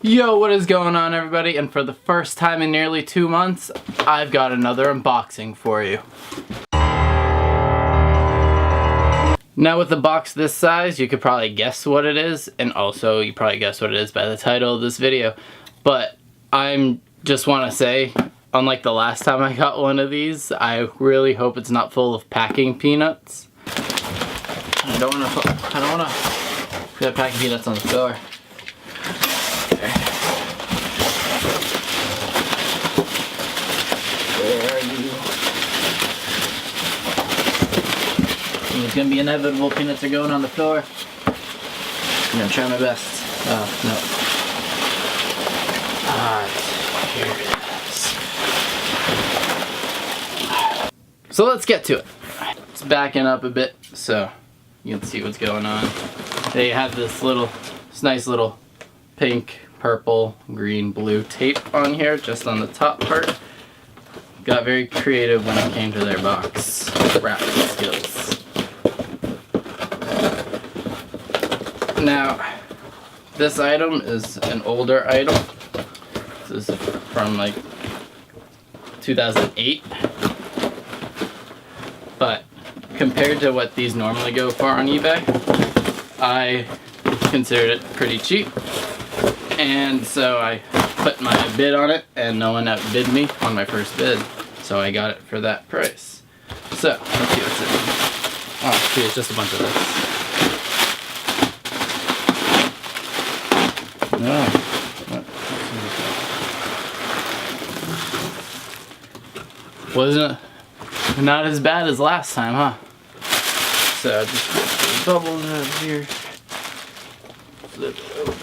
Yo, what is going on, everybody? And for the first time in nearly 2 months, I've got another unboxing for you. Now with a box this size, you could probably guess what it is, and also you probably guess what it is by the title of this video. But I just want to say, unlike the last time I got one of these, I really hope it's not full of packing peanuts. I don't want to put packing peanuts on the floor. There. Where are you? It's gonna be inevitable. Peanuts are going on the floor. I'm gonna try my best. Oh, no. Here it is. So let's get to it. It's backing up a bit so you can see what's going on. They have this nice little pink, purple, green, blue tape on here, just on the top part. Got very creative when it came to their box wrapping skills. Now, this item is an older item. This is from like 2008. But compared to what these normally go for on eBay, I considered it pretty cheap. And so I put my bid on it, and no one outbid me on my first bid. So I got it for that price. So, let's see what's in it. Oh, see, it's just a bunch of this. No. Wasn't not as bad as last time, huh? So just put the bubbles out here. Flip it over.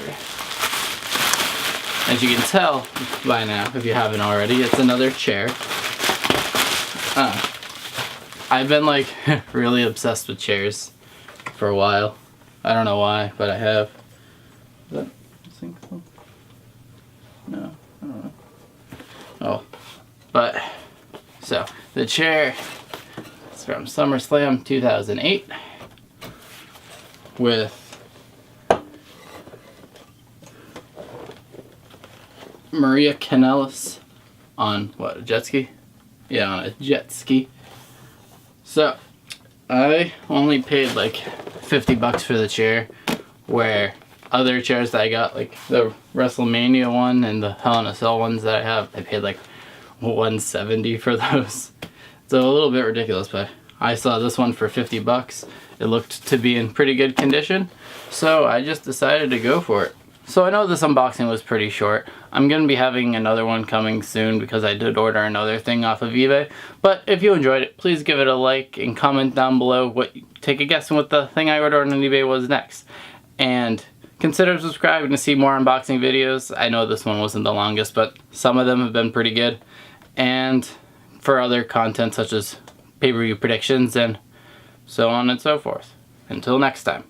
As you can tell by now, if you haven't already, it's another chair. I've been like really obsessed with chairs for a while. I don't know why, but I have. Is that sync? No, I don't know. Oh, but so the chair is from Summerslam 2008 with Maria Kanellis on what, a jet ski? Yeah, on a jet ski. So I only paid like 50 bucks for the chair, where other chairs that I got, like the WrestleMania one and the Hell in a Cell ones that I have, I paid like $170 for those. So a little bit ridiculous, but I saw this one for 50 bucks. It looked to be in pretty good condition, so I just decided to go for it. So I know this unboxing was pretty short. I'm going to be having another one coming soon because I did order another thing off of eBay. But if you enjoyed it, please give it a like and comment down below take a guess on what the thing I ordered on eBay was next. And consider subscribing to see more unboxing videos. I know this one wasn't the longest, but some of them have been pretty good. And for other content such as pay-per-view predictions and so on and so forth. Until next time.